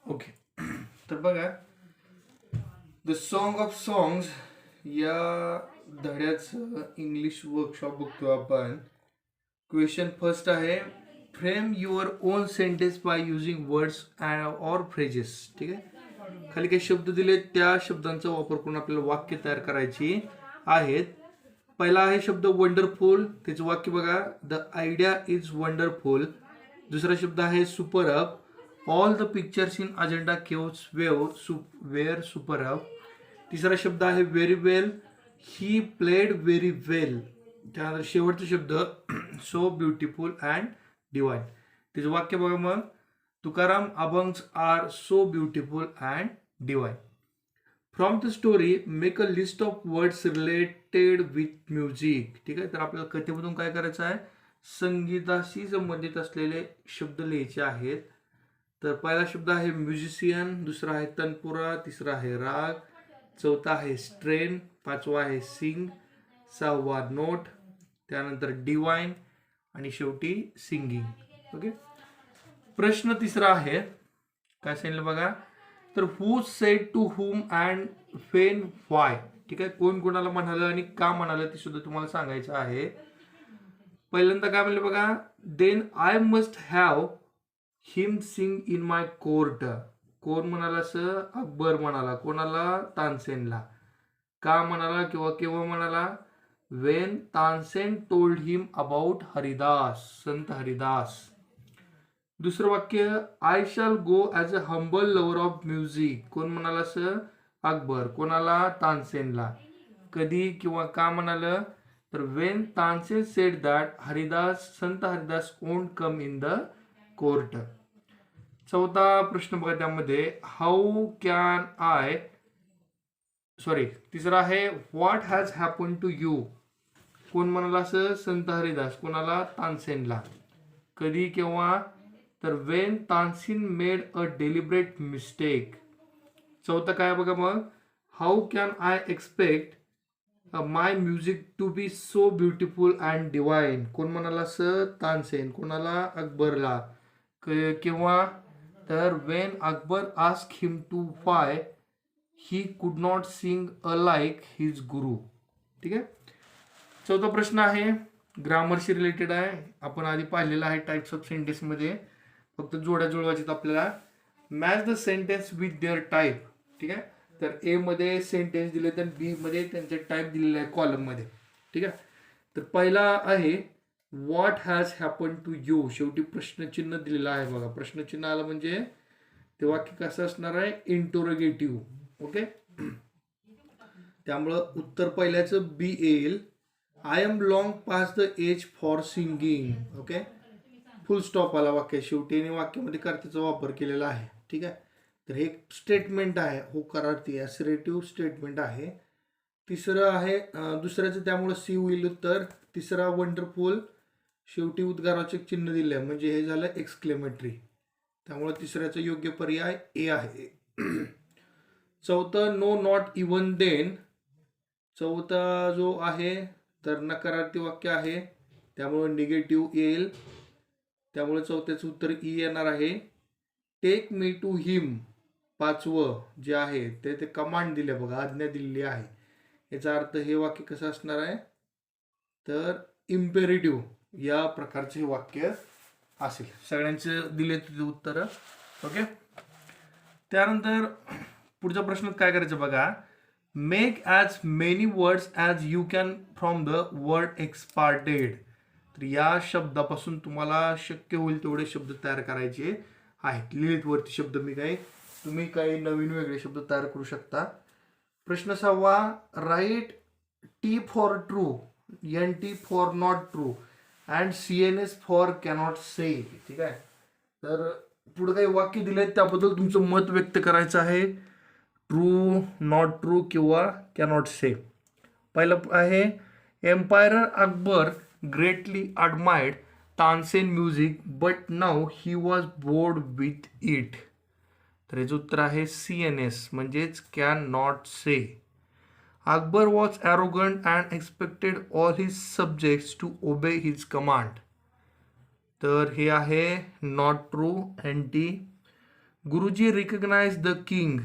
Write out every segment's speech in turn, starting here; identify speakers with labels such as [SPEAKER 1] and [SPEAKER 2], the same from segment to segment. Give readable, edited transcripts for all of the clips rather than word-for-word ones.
[SPEAKER 1] Okay. तर बघा, the song of songs या धड्याचं इंग्लिश वर्कशॉप बघतो आपण. क्वेश्चन फर्स्ट आहे, frame your on sentence by using words or phrases. ठीक आहे, खाली काही शब्द दिले, त्या शब्दांचा वापर करून आपल्याला वाक्य तयार करायची आहेत. पहिला आहे शब्द वंडरफुल, त्याचं वाक्य बघा, द आयडिया इज वंडरफुल. दुसरा शब्द आहे superb, all the pictures in Ajanta caves were superb. तिसरा शब्द आहे very well, he played very well. त्यानंतर शेवटचा शब्द सो ब्युटिफुल अँड डिवाइन. त्याचं वाक्य बघा मग, Tukaram abhangs are so beautiful and divine. From the story make a list of words related with music. ठीक आहे, तर आपल्याला कथेमधून काय करायचं आहे, संगीताशी संबंधित असलेले शब्द लिहायचे आहेत. तर पहिला शब्द आहे म्युझिशियन, दुसरा आहे तनपुरा, तिसरा आहे राग, चौथा आहे स्ट्रेन, पाचवा आहे सिंग, सहावा नोट, त्यानंतर डिवाइन आणि शेवटी सिंगिंग. ओके. प्रश्न तिसरा आहे, काय सांगितलं बघा, तर हु सेड टू हुम अँड फेन व्हाय. ठीक आहे, कोण कोणाला म्हणालं आणि का म्हणालं ते सुद्धा तुम्हाला सांगायचं आहे. पहिल्यांदा काय म्हणलं बघा, then I must have him sing in my court. कोण म्हणाला असं, अकबर म्हणाला. कोणाला, तानसेनला. का म्हणाला किंवा केव्हा म्हणाला, Wien Tansen told him about Haridas, Sant Haridas. दुसरं वाक्य, I shall go as a humble lover of music. कोण म्हणाला असं, अकबर. कोणाला, तानसेनला. कधी किंवा का म्हणालं, तर when Tansen said that Haridas, Sant Haridas won't come in the court. चौथा प्रश्न बघा, त्यामध्ये हाऊ कॅन आय, तिसरा आहे what has happen to you. कोण म्हणाला असं, संत हरिदास. कोणाला, तानसेनला. कधी केव्हा, तर when Tansen made a deliberate mistake. चौथा काय बघा मग, how can I expect my music to be so beautiful and divine. कोण म्हणाला असं, तानसेन. कोणाला, अकबरला. किंवा तर when Akbar ask him to why he could not sing a like his guru. ठीक आहे. चौथा प्रश्न आहे, ग्रामरशी रिलेटेड आहे. आपण आधी पाहिलेला आहे टाइप्स ऑफ सेंटेन्समध्ये, फक्त जोड्या जुळवायचे आपल्याला. Match the sentence with their type. ठीक आहे, तर ए मध्ये सेंटेन्स दिले, तर बी मध्ये त्यांचे टाईप दिलेले आहे कॉलममध्ये. ठीक आहे, तर पहिला आहे what has happen to you. शेवटी प्रश्नचिन्ह दिलेलं आहे बघा. प्रश्नचिन्ह आलं म्हणजे ते वाक्य कसं असणार आहे, इंटरोगेटिव्ह. ओके, त्यामुळं उत्तर पहिल्याचं बी येईल. I am long pass the age for singing. Okay, full stop आला वाक्य शेवटी आणि वाक्यामध्ये कर्त्याचा वापर केलेला आहे. ठीक आहे, तर हे स्टेटमेंट आहे, होकारार्थी असरेटिव्ह स्टेटमेंट आहे. तिसरं आहे, दुसऱ्याचं त्यामुळं सी होईल उत्तर. तिसरा वंडरफुल, शेवटी उद्गाराचे चिन्ह दिले म्हणजे हे झालं एक्सक्लेमेटरी, त्यामुळे तिसऱ्याचा योग्य पर्याय ए आहे. चौथं नो नॉट इवन देन. चौथा जो आहे तर नकारार्थी वाक्य आहे, त्यामुळे निगेटिव्ह येईल. त्यामुळे चौथ्याचं उत्तर ई येणार आहे. टेक मी टू हिम, पाचवं जे आहे ते कमांड दिले बघा, आज्ञा दिलेली आहे. याचा अर्थ हे वाक्य कसं असणार आहे, तर इम्पेरेटिव्ह या प्रकारचे हे वाक्य असेल. सगळ्यांचे दिले तुझे उत्तर. ओके, त्यानंतर पुढच्या प्रश्नात काय करायचं बघा, make as many words as you can from the word exported. तर या शब्दापासून तुम्हाला शक्य होईल तेवढे शब्द तयार करायचे आहेत. लिहित वरती शब्द मी काही, तुम्ही काही नवीन वेगळे शब्द तयार करू शकता. प्रश्न 6, write T for true, N T for not true and C N S for cannot say. ठीक आहे, तर पुढे काही वाक्य दिले त्याबद्दल तुमचं मत व्यक्त करायचं आहे, ट्रू, नॉट ट्रू किंवा कॅनॉट से. पहिलं आहे, emperor Akbar greatly admired Tansen music but now he was bored with it. तर याचं उत्तर आहे सी एन एस म्हणजेच can not say. Akbar was arrogant and expected all his subjects to obey his command. तर हे आहे not true, N T. Guruji recognise the king,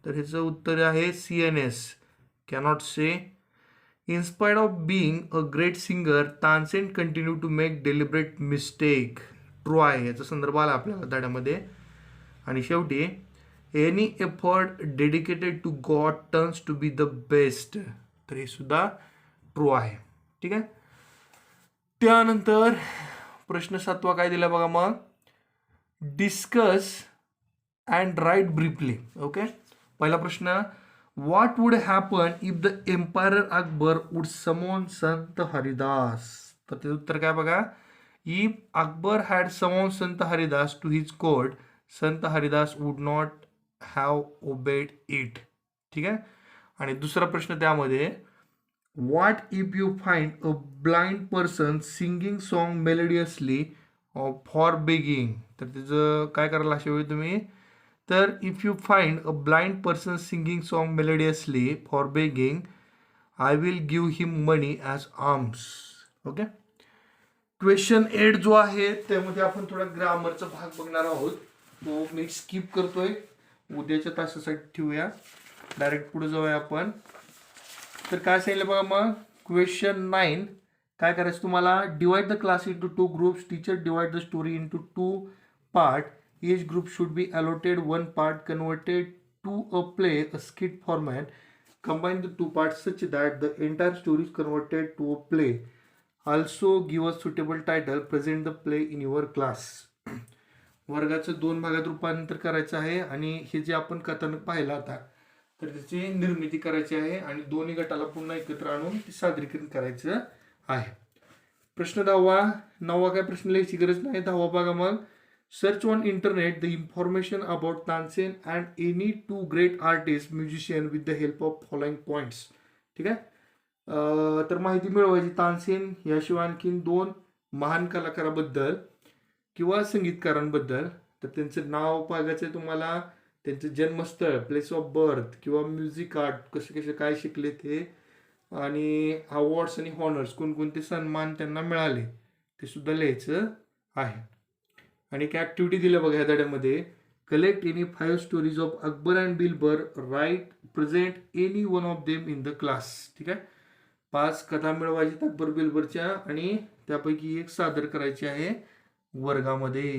[SPEAKER 1] तर ह्याचं उत्तर आहे CNS, cannot say. In spite of being a great singer Tansen continue to make deliberate mistake, true आहे. याचा संदर्भ आला आपल्याला धड्यामध्ये. आणि शेवटी any effort dedicated to God turns to be the best, तर हे सुद्धा ट्रू आहे. ठीक आहे. त्यानंतर प्रश्न 7वा काय दिला बघा मग, discuss and write briefly. Okay, पहिला प्रश्न, what would happen if the empire Akbar would summon Sant Haridas, तर त्याचं उत्तर काय बघा, if Akbar had समॉन Sant Haridas to his court Sant Haridas would not have obeyed it. ठीक आहे. आणि दुसरा प्रश्न त्यामध्ये, what if you find a blind person singing song melodiously for begging, तर त्याचं काय करायला अशा वेळी तुम्ही, तर if you find a blind person singing song melodiously for begging I will give him money as alms. Okay. Question 8 जो आहे त्यामध्ये आपण थोडा ग्रामरचा भाग बघणार आहोत, तो मी स्किप करतोय, उद्याच्या तासासाठी ठेवूया, डायरेक्ट पुढे जाऊया आपण. तर काय सांगितलं बघा मग, क्वेश्चन 9 काय करायचं तुम्हाला, divide the class into 2 groups, teacher divide the story into 2 part, each group should be allotted 1 part converted to a play, a skit format, combine the 2 parts such that the entire story is converted to a play, also give a suitable title, present the play in your class. वर्गाचं 2 भागात रूपांतर करायचं आहे आणि हे जे आपण कथानक पाहिलं आता, तर त्याची निर्मिती करायची आहे आणि दोन्ही गटाला पुन्हा एकत्र आणून ते सादरीकरण करायचं आहे. प्रश्न 10वा, 9वा काय प्रश्न लिहायची गरज नाही. 10वा बघा मग, search on internet the information about Tansen and any 2 great artists musician with the help of following points. ठीक आहे. तर माहिती मिळवायची तानसेन याशिवाय आणखीन 2 महान कलाकाराबद्दल किंवा संगीतकारांबद्दल. तर त्यांचं नाव पाहायचं आहे तुम्हाला, त्यांचं जन्मस्थळ, प्लेस ऑफ बर्थ किंवा म्युझिक आर्ट कसे कसे काय शिकले ते, आणि अवॉर्ड्स आणि हॉनर्स कोणकोणते सन्मान त्यांना मिळाले ते सुद्धा लिहायचं आहे. आणि एक ॲक्टिव्हिटी दिल्या बघा ह्या धड्यामध्ये, collect any 5 stories of Akbar and Birbal, write present any one of them in the class. ठीक आहे. 5 कथा मिळवायच्या अकबर बिरबलच्या आणि त्यापैकी एक सादर करायची आहे वर्गामध्ये.